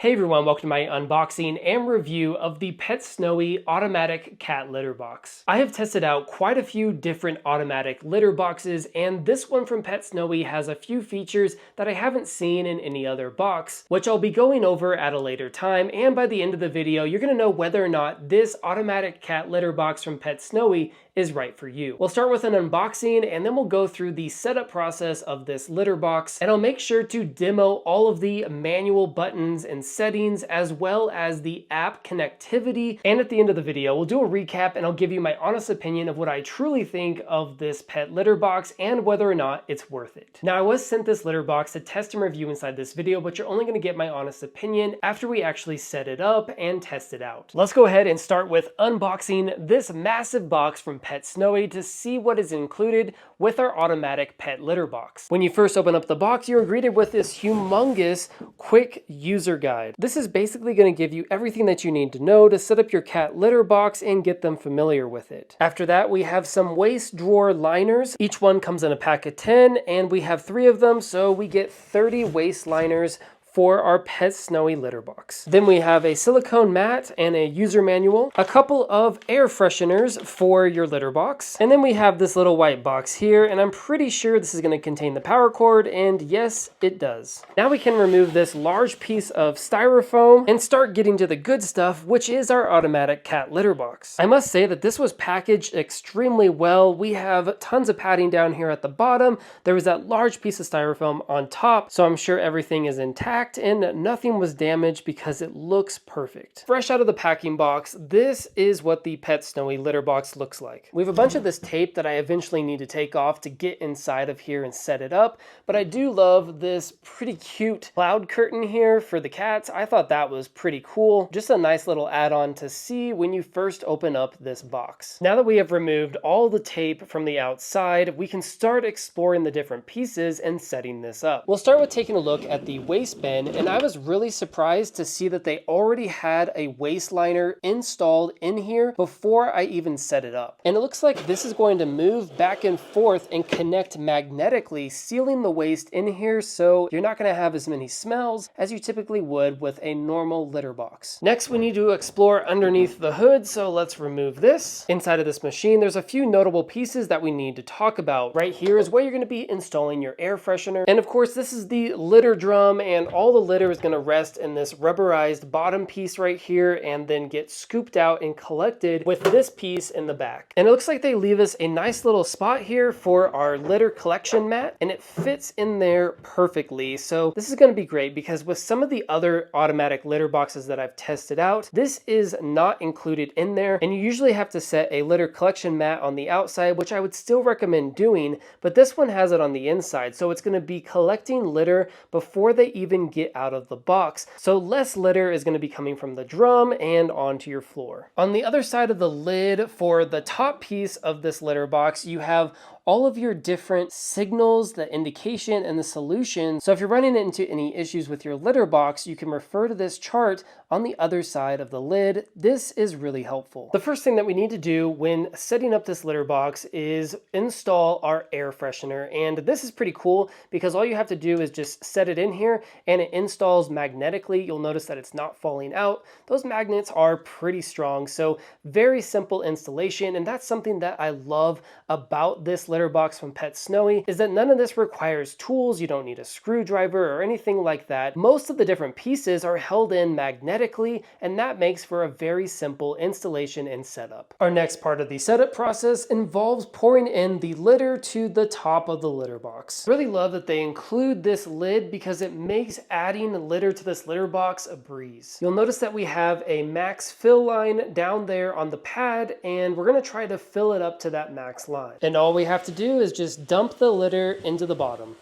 Hey everyone, welcome to my unboxing and review of the Pet Snowy automatic cat litter box. I have tested out quite a few different automatic litter boxes, and this one from Pet Snowy has a few features that I haven't seen in any other box, which I'll be going over at a later time, and by the end of the video you're going to know whether or not this automatic cat litter box from Pet Snowy is right for you. We'll start with an unboxing and then we'll go through the setup process of this litter box, and I'll make sure to demo all of the manual buttons and settings as well as the app connectivity. And at the end of the video we'll do a recap and I'll give you my honest opinion of what I truly think of this pet litter box and whether or not it's worth it. Now, I was sent this litter box to test and review inside this video, but you're only going to get my honest opinion after we actually set it up and test it out. Let's go ahead and start with unboxing this massive box from Pet Snowy to see what is included with our automatic pet litter box. When you first open up the box, you're greeted with this humongous quick user guide. This is basically going to give you everything that you need to know to set up your cat litter box and get them familiar with it. After that, we have some waste drawer liners. Each one comes in a pack of 10 and we have 3 of them, so we get 30 waste liners for our Pet Snowy litter box. Then we have a silicone mat and a user manual, a couple of air fresheners for your litter box, and then we have this little white box here, and I'm pretty sure this is going to contain the power cord, and yes, it does. Now we can remove this large piece of styrofoam and start getting to the good stuff, which is our automatic cat litter box. I must say that this was packaged extremely well. We have tons of padding down here at the bottom. There was that large piece of styrofoam on top, so I'm sure everything is intact and nothing was damaged because it looks perfect. Fresh out of the packing box, this is what the Pet Snowy litter box looks like. We have a bunch of this tape that I eventually need to take off to get inside of here and set it up, but I do love this pretty cute cloud curtain here for the cats. I thought that was pretty cool. Just a nice little add-on to see when you first open up this box. Now that we have removed all the tape from the outside, we can start exploring the different pieces and setting this up. We'll start with taking a look at the waistband, and I was really surprised to see that they already had a waist liner installed in here before I even set it up. And it looks like this is going to move back and forth and connect magnetically, sealing the waste in here, so you're not going to have as many smells as you typically would with a normal litter box. Next, we need to explore underneath the hood, so let's remove this. Inside of this machine, there's a few notable pieces that we need to talk about. Right here is where you're going to be installing your air freshener. And of course, this is the litter drum, and all the litter is going to rest in this rubberized bottom piece right here and then get scooped out and collected with this piece in the back. And it looks like they leave us a nice little spot here for our litter collection mat, and it fits in there perfectly. So this is going to be great because with some of the other automatic litter boxes that I've tested out, this is not included in there, and you usually have to set a litter collection mat on the outside, which I would still recommend doing, but this one has it on the inside, so it's going to be collecting litter before they even get out of the box. So less litter is going to be coming from the drum and onto your floor. On the other side of the lid for the top piece of this litter box, you have all of your different signals, the indication, and the solution. So if you're running into any issues with your litter box, you can refer to this chart on the other side of the lid. This is really helpful. The first thing that we need to do when setting up this litter box is install our air freshener. And this is pretty cool because all you have to do is just set it in here and it installs magnetically. You'll notice that it's not falling out. Those magnets are pretty strong, so very simple installation, and that's something that I love about this litter box from Pet Snowy, is that none of this requires tools. You don't need a screwdriver or anything like that. Most of the different pieces are held in magnetically, and that makes for a very simple installation and setup. Our next part of the setup process involves pouring in the litter to the top of the litter box. I really love that they include this lid because it makes adding litter to this litter box a breeze. You'll notice that we have a max fill line down there on the pad, and we're going to try to fill it up to that max line. And all we have to do is just dump the litter into the bottom.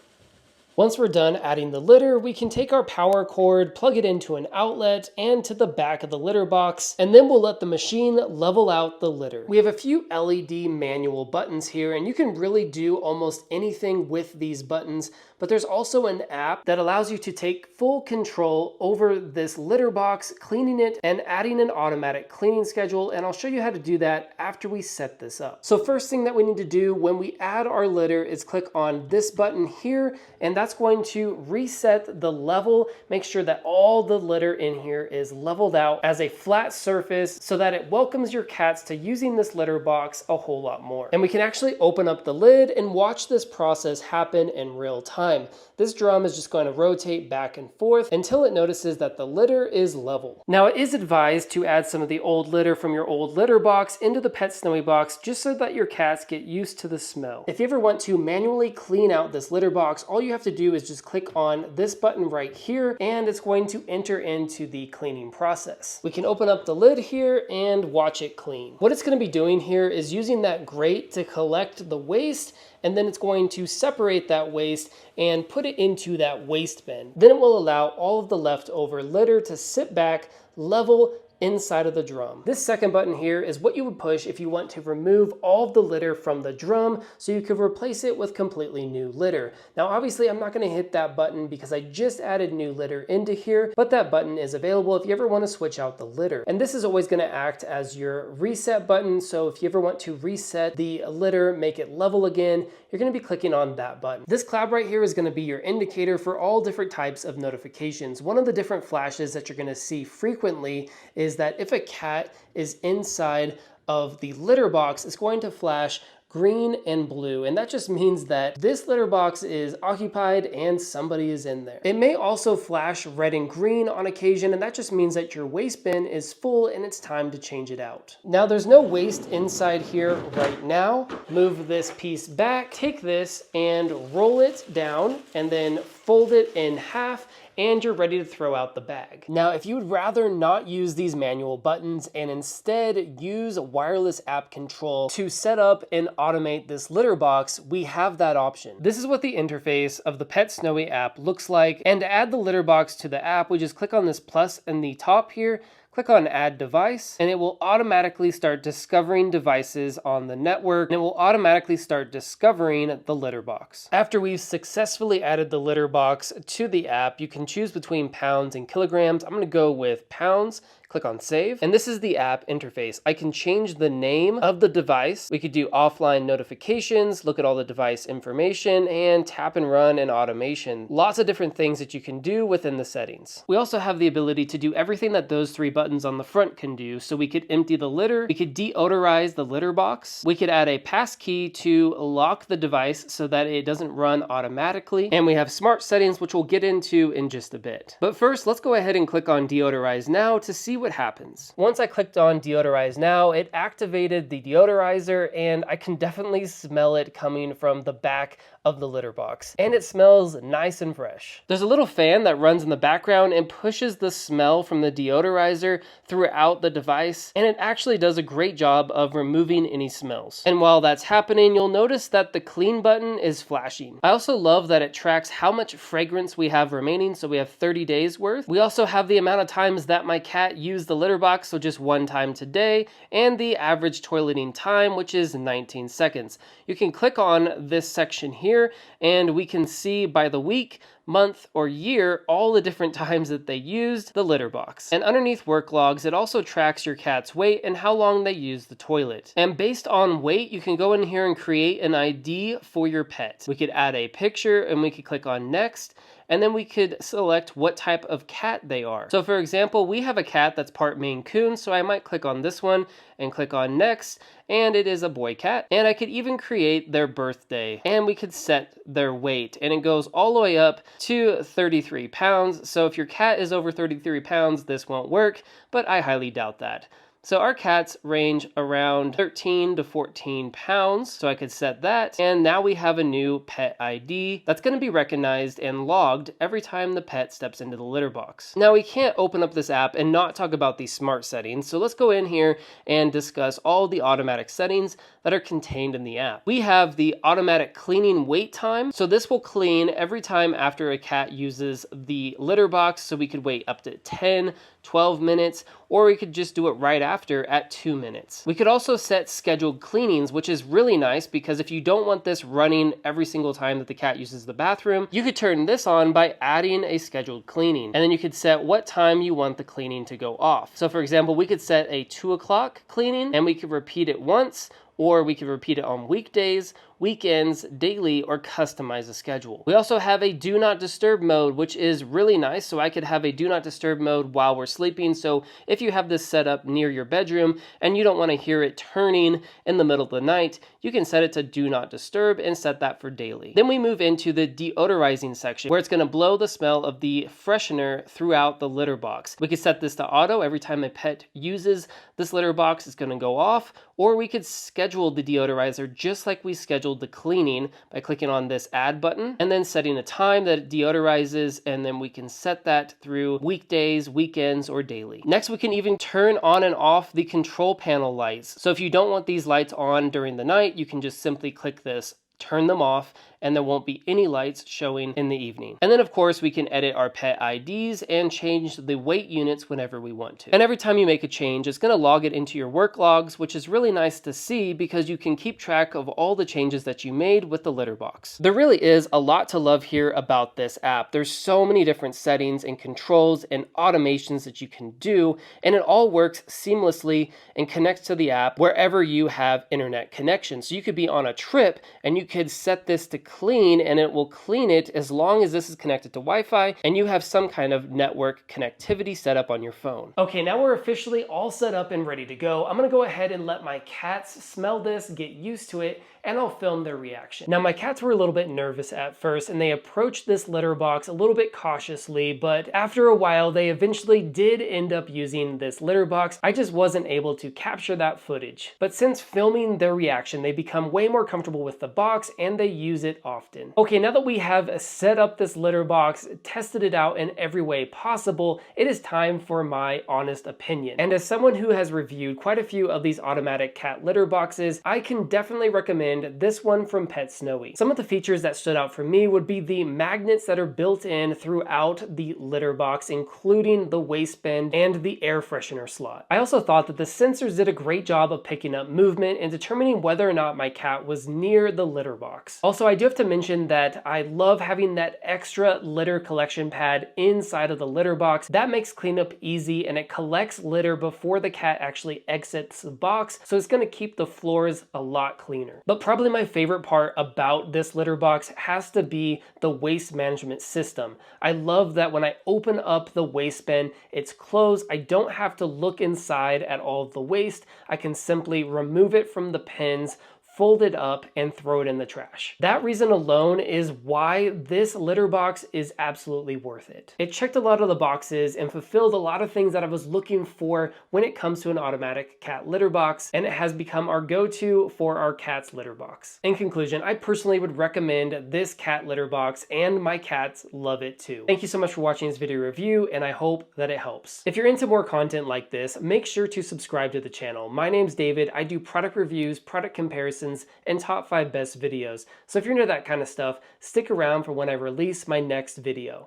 Once we're done adding the litter, we can take our power cord, plug it into an outlet and to the back of the litter box, and then we'll let the machine level out the litter. We have a few LED manual buttons here, and you can really do almost anything with these buttons, but there's also an app that allows you to take full control over this litter box, cleaning it and adding an automatic cleaning schedule, and I'll show you how to do that after we set this up. So first thing that we need to do when we add our litter is click on this button here, and that's going to reset the level. Make sure that all the litter in here is leveled out as a flat surface so that it welcomes your cats to using this litter box a whole lot more. And we can actually open up the lid and watch this process happen in real time. This drum is just going to rotate back and forth until it notices that the litter is level. Now it is advised to add some of the old litter from your old litter box into the Pet Snowy box just so that your cats get used to the smell. If you ever want to manually clean out this litter box, all you have to do is just click on this button right here and it's going to enter into the cleaning process. We can open up the lid here and watch it clean. What it's going to be doing here is using that grate to collect the waste, and then it's going to separate that waste and put it into that waste bin. Then it will allow all of the leftover litter to sit back level inside of the drum. This second button here is what you would push if you want to remove all of the litter from the drum so you could replace it with completely new litter. Now obviously I'm not going to hit that button because I just added new litter into here, but that button is available if you ever want to switch out the litter. And this is always going to act as your reset button, so if you ever want to reset the litter, make it level again, you're going to be clicking on that button. This cloud right here is going to be your indicator for all different types of notifications. One of the different flashes that you're going to see frequently is that if a cat is inside of the litter box, it's going to flash green and blue, and that just means that this litter box is occupied and somebody is in there. It may also flash red and green on occasion, and that just means that your waste bin is full and it's time to change it out. Now there's no waste inside here right now. Move this piece back, take this and roll it down and then fold it in half, and you're ready to throw out the bag. Now, if you would rather not use these manual buttons and instead use wireless app control to set up and automate this litter box, we have that option. This is what the interface of the Pet Snowy app looks like, and to add the litter box to the app, we just click on this plus in the top here, click on add device, and it will automatically start discovering devices on the network, and it will automatically start discovering the litter box. After we've successfully added the litter box to the app, you can choose between pounds and kilograms. I'm going to go with pounds. Click on save, and this is the app interface. I can change the name of the device. We could do offline notifications, look at all the device information, and tap and run and automation. Lots of different things that you can do within the settings. We also have the ability to do everything that those three buttons on the front can do. So we could empty the litter, we could deodorize the litter box, we could add a pass key to lock the device so that it doesn't run automatically, and we have smart settings, which we'll get into in just a bit. But first, let's go ahead and click on deodorize now to see what happens. Once I clicked on deodorize now, it activated the deodorizer, and I can definitely smell it coming from the back of the litter box, and it smells nice and fresh. There's a little fan that runs in the background and pushes the smell from the deodorizer throughout the device, and it actually does a great job of removing any smells. And while that's happening, you'll notice that the clean button is flashing. I also love that it tracks how much fragrance we have remaining, so we have 30 days worth. We also have the amount of times that my cat used the litter box, so just one time today, and the average toileting time, which is 19 seconds. You can click on this section here, and we can see by the week, month, or year all the different times that they used the litter box. And underneath work logs, it also tracks your cat's weight and how long they use the toilet. And based on weight, you can go in here and create an ID for your pet. We could add a picture, and we could click on next, and then we could select what type of cat they are. So for example, we have a cat that's part Maine Coon, so I might click on this one and click on next, and it is a boy cat. And I could even create their birthday, and we could set their weight, and it goes all the way up to 33 pounds. So if your cat is over 33 pounds, this won't work, but I highly doubt that. So our cats range around 13 to 14 pounds, so I could set that, and now we have a new pet ID that's going to be recognized and logged every time the pet steps into the litter box. Now we can't open up this app and not talk about these smart settings, so let's go in here and discuss all the automatic settings that are contained in the app. We have the automatic cleaning wait time, so this will clean every time after a cat uses the litter box, so we could wait up to 10, 12 minutes, or we could just do it right after at 2 minutes. We could also set scheduled cleanings, which is really nice because if you don't want this running every single time that the cat uses the bathroom, you could turn this on by adding a scheduled cleaning. And then you could set what time you want the cleaning to go off. So for example, we could set a 2 o'clock cleaning and we could repeat it once, or we could repeat it on weekdays, weekends, daily, or customize the schedule. We also have a do not disturb mode, which is really nice. So I could have a do not disturb mode while we're sleeping. So if you have this set up near your bedroom and you don't want to hear it turning in the middle of the night, you can set it to do not disturb and set that for daily. Then we move into the deodorizing section where it's going to blow the smell of the freshener throughout the litter box. We could set this to auto. Every time a pet uses this litter box, it's going to go off, or we could schedule the deodorizer just like we scheduled the cleaning by clicking on this add button and then setting a time that it deodorizes, and then we can set that through weekdays, weekends, or daily. Next, we can even turn on and off the control panel lights. So if you don't want these lights on during the night, you can just simply click this, turn them off, and there won't be any lights showing in the evening. And then of course we can edit our pet IDs and change the weight units whenever we want to. And every time you make a change, it's going to log it into your work logs, which is really nice to see because you can keep track of all the changes that you made with the litter box. There really is a lot to love here about this app. There's so many different settings and controls and automations that you can do, and it all works seamlessly and connects to the app wherever you have internet connection. So you could be on a trip and you could set this to clean and it will clean it as long as this is connected to Wi-Fi and you have some kind of network connectivity set up on your phone. Okay, now we're officially all set up and ready to go. I'm gonna go ahead and let my cats smell this, get used to it, and I'll film their reaction. Now my cats were a little bit nervous at first and they approached this litter box a little bit cautiously, but after a while they eventually did end up using this litter box. I just wasn't able to capture that footage. But since filming their reaction, they become way more comfortable with the box and they use it often. Okay, now that we have set up this litter box, tested it out in every way possible, it is time for my honest opinion. And as someone who has reviewed quite a few of these automatic cat litter boxes, I can definitely recommend this one from Pet Snowy. Some of the features that stood out for me would be the magnets that are built in throughout the litter box, including the waistband and the air freshener slot. I also thought that the sensors did a great job of picking up movement and determining whether or not my cat was near the litter box. Also, I do have to mention that I love having that extra litter collection pad inside of the litter box. That makes cleanup easy and it collects litter before the cat actually exits the box, so it's going to keep the floors a lot cleaner. But probably my favorite part about this litter box has to be the waste management system. I love that when I open up the waste bin, it's closed. I don't have to look inside at all of the waste. I can simply remove it from the pins, fold it up, and throw it in the trash. That reason alone is why this litter box is absolutely worth it. It checked a lot of the boxes and fulfilled a lot of things that I was looking for when it comes to an automatic cat litter box, and it has become our go-to for our cat's litter box. In conclusion, I personally would recommend this cat litter box, and my cats love it too. Thank you so much for watching this video review, and I hope that it helps. If you're into more content like this, make sure to subscribe to the channel. My name's David. I do product reviews, product comparisons, and top 5 best videos. So if you're into that kind of stuff, stick around for when I release my next video.